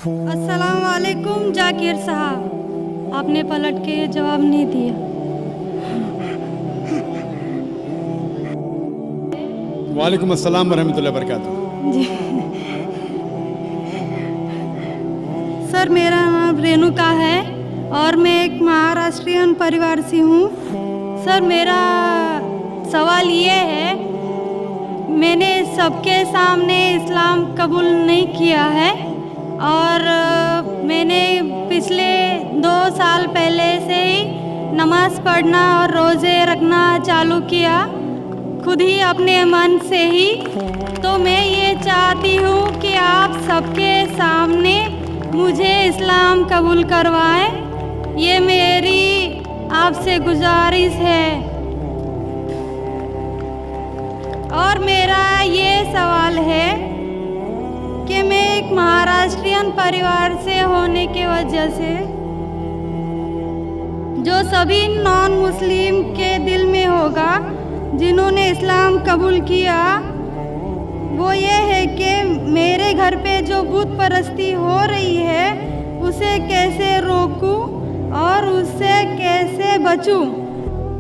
अस्सलाम वालेकुम जाकिर साहब, आपने पलट के जवाब नहीं दिया। वालेकुम अस्सलाम वरहमतुल्लाहि वबरकातुहू। जी सर, मेरा नाम रेणुका है और मैं एक महाराष्ट्रियन परिवार से हूँ। सर, मेरा सवाल ये है, मैंने सबके सामने इस्लाम कबूल नहीं किया है और मैंने पिछले 2 साल पहले से ही नमाज़ पढ़ना और रोज़े रखना चालू किया, खुद ही अपने मन से ही। तो मैं ये चाहती हूँ कि आप सबके सामने मुझे इस्लाम कबूल करवाएं, ये मेरी आपसे गुजारिश है। और मेरा ये सवाल है कि मैं एक महाराष्ट्रियन परिवार से होने की वजह से जो सभी नॉन मुस्लिम के दिल में होगा जिन्होंने इस्लाम कबूल किया, वो ये है कि मेरे घर पे जो बुत परस्ती हो रही है उसे कैसे रोकूं और उससे कैसे बचूं,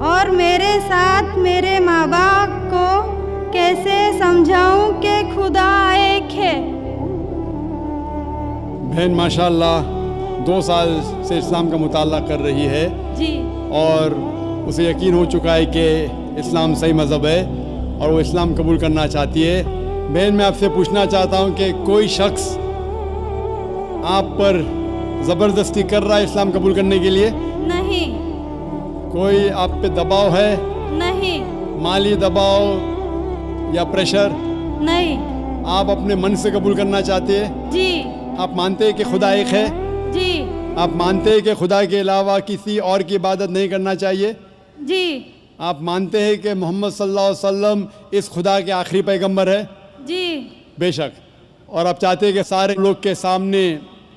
और मेरे साथ मेरे माँ बाप को कैसे समझाऊं कि खुदा एक है। बहन माशाल्लाह 2 साल से इस्लाम का मुताला कर रही है जी, और उसे यकीन हो चुका है कि इस्लाम सही मज़हब है और वो इस्लाम कबूल करना चाहती है। बहन, मैं आपसे पूछना चाहता हूँ कि कोई शख्स आप पर ज़बरदस्ती कर रहा है इस्लाम कबूल करने के लिए? नहीं। कोई आप पे दबाव है? नहीं। माली दबाव या प्रेशर? नहीं। आप अपने मन से कबूल करना चाहते हैं? जी। आप मानते हैं कि खुदा एक है? जी। आप मानते हैं कि खुदा के अलावा किसी और की इबादत नहीं करना चाहिए? जी। आप मानते हैं कि मोहम्मद सल्लल्लाहु अलैहि वसल्लम इस खुदा के आखिरी पैगंबर है? जी। बेशक। और आप चाहते हैं कि सारे लोग के सामने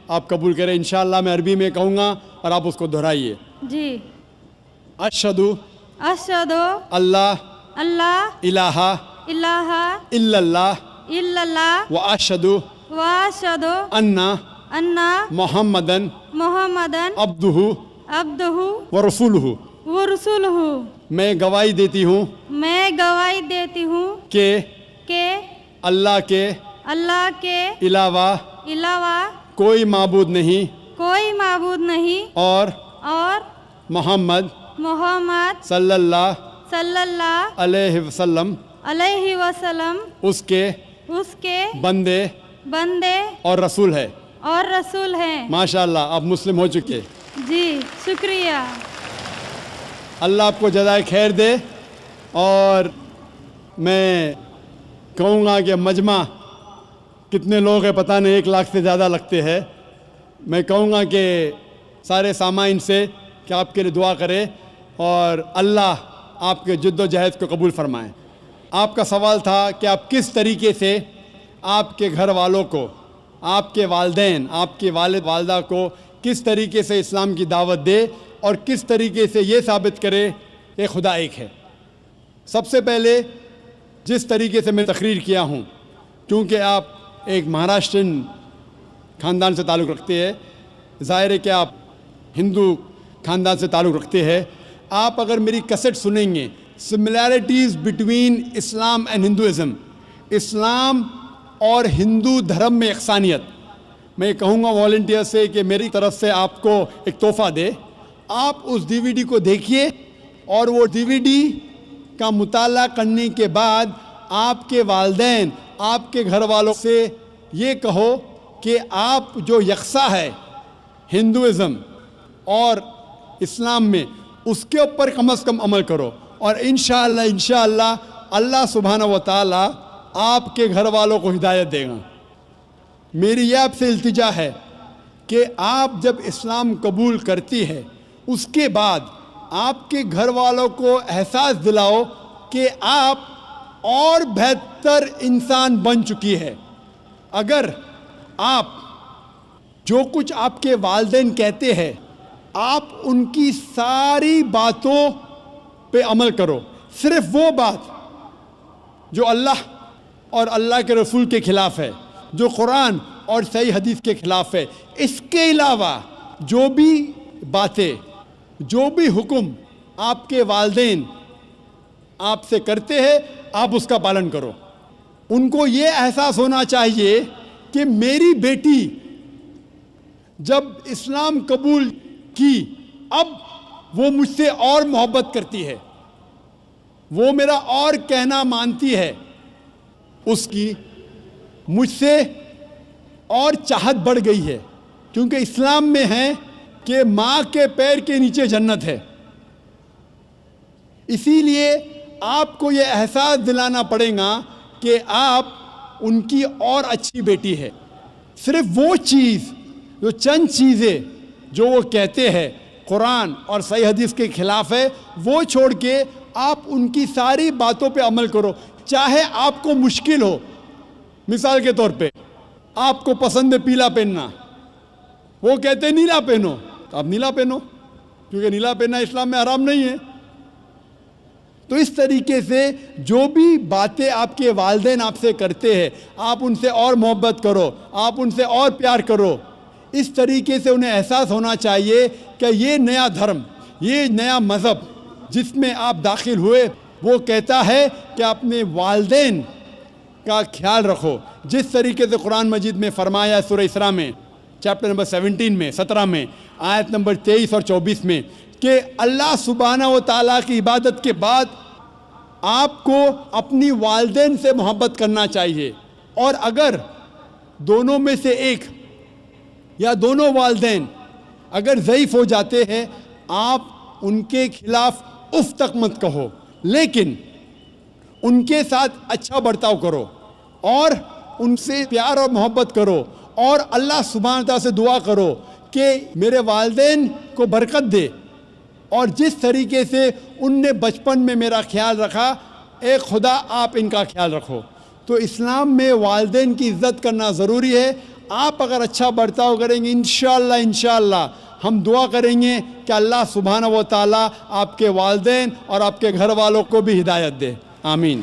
आप कबूल करें? इंशाअल्लाह मैं अरबी में कहूँगा और आप उसको दोहराइए। जी। अशहदु अशहदु अल्लाह अल्लाह इलाहा इलाहा इल्लल्लाह इल्लल्लाह व अशहदु व अशहदु अन्ना अन्ना मोहम्मदन मुहम्मदन अब्दुहु अब्दुहु व रसूलुहु। व रसूलुहु। मैं गवाही देती हूँ मैं गवाही देती हूँ कि अल्लाह के अलावा कोई माबूद माबूद नहीं और मोहम्मद सल्लल्लाहु अलैहि वसल्लम उसके बंदे और रसूल है। माशाअल्लाह, आप मुस्लिम हो चुके। जी, शुक्रिया। अल्लाह आपको जज़ाए खैर दे। और मैं कहूँगा कि मजमा कितने लोग हैं पता नहीं, 1 लाख से ज़्यादा लगते हैं। मैं कहूँगा कि सारे सामाइन से कि आपके लिए दुआ करें और अल्लाह आपके जद्दोजहद को कबूल फरमाएं। आपका सवाल था कि आप किस तरीके से आपके घर वालों को, आपके वालिदैन, आपके वालिद वालदा को किस तरीके से इस्लाम की दावत दे और किस तरीके से ये साबित करे कि खुदा एक है। सबसे पहले जिस तरीके से मैं तकरीर किया हूँ, क्योंकि आप एक महाराष्ट्रियन ख़ानदान से ताल्लुक़ रखते हैं, ज़ाहिर है कि आप हिंदू ख़ानदान से ताल्लुक़ रखते हैं। आप अगर मेरी कैसेट सुनेंगे, similarities between Islam and Hinduism, Islam और हिंदू धर्म में यकसानियत, मैं कहूँगा वॉलंटियर से कि मेरी तरफ से आपको एक तोहफ़ा दे। आप उस DVD को देखिए और वो DVD का मुताला करने के बाद आपके वालिदैन, आपके घर वालों से ये कहो कि आप जो यकसा है हिंदुइज़म और इस्लाम में, उसके ऊपर कम से कम अमल करो और इंशाअल्लाह अल्लाह सुब्हानहू व तआला आपके घर वालों को हिदायत देगा। मेरी यह आपसे इल्तिजा है कि आप जब इस्लाम कबूल करती है, उसके बाद आपके घर वालों को एहसास दिलाओ कि आप और बेहतर इंसान बन चुकी है। अगर आप जो कुछ आपके वालिदैन कहते हैं, आप उनकी सारी बातों पे अमल करो, सिर्फ वो बात जो अल्लाह और अल्लाह के रसूल के ख़िलाफ़ है, जो कुरान اور صحیح حدیث کے خلاف ہے. اس کے علاوہ جو بھی باتیں، جو بھی حکم آپ کے والدین آپ سے کرتے ہیں آپ اس کا پالن کرو. ان کو یہ احساس ہونا چاہیے کہ میری بیٹی جب اسلام قبول کی اب وہ مجھ سے اور محبت کرتی ہے، وہ میرا اور کہنا مانتی ہے، اس کی مجھ سے اور چاہت بڑھ گئی ہے. کیونکہ اسلام میں ہے کہ ماں کے پیر کے نیچے جنت ہے. اسی لیے آپ کو یہ احساس دلانا پڑے گا کہ آپ ان کی اور اچھی بیٹی ہے. صرف وہ چیز، جو چند چیزیں جو وہ کہتے ہیں قرآن اور صحیح حدیث کے خلاف ہے، وہ چھوڑ کے آپ ان کی ساری باتوں پہ عمل کرو. چاہے آپ کو مشکل ہو. مثال کے طور پہ آپ کو پسند ہے پیلا پہننا، وہ کہتے ہیں نیلا پہنو تو آپ نیلا پہنو، کیونکہ نیلا پہننا اسلام میں حرام نہیں ہے. تو اس طریقے سے جو بھی باتیں آپ کے والدین آپ سے کرتے ہیں آپ ان سے اور محبت کرو، آپ ان سے اور پیار کرو. اس طریقے سے انہیں احساس ہونا چاہیے کہ یہ نیا دھرم، یہ نیا مذہب جس میں آپ داخل ہوئے وہ کہتا ہے کہ اپنے والدین کا خیال رکھو. جس طریقے سے قرآن مجید میں فرمایا سورہ اسراء میں چیپٹر نمبر 17 میں 17 میں آیت نمبر 23 اور 24 میں کہ اللہ سبحانہ و تعالیٰ کی عبادت کے بعد آپ کو اپنی والدین سے محبت کرنا چاہیے. اور اگر دونوں میں سے ایک یا دونوں والدین اگر ضعیف ہو جاتے ہیں آپ ان کے خلاف اف تک مت کہو، لیکن ان کے ساتھ اچھا برتاؤ کرو اور ان سے پیار اور محبت کرو اور اللہ سبحانہ تعالیٰ سے دعا کرو کہ میرے والدین کو برکت دے. اور جس طریقے سے ان نے بچپن میں میرا خیال رکھا اے خدا آپ ان کا خیال رکھو. تو اسلام میں والدین کی عزت کرنا ضروری ہے. آپ اگر اچھا برتاؤ کریں گے انشاءاللہ ہم دعا کریں گے کہ اللہ سبحانہ و تعالیٰ آپ کے والدین اور آپ کے گھر والوں کو بھی ہدایت دے. آمین.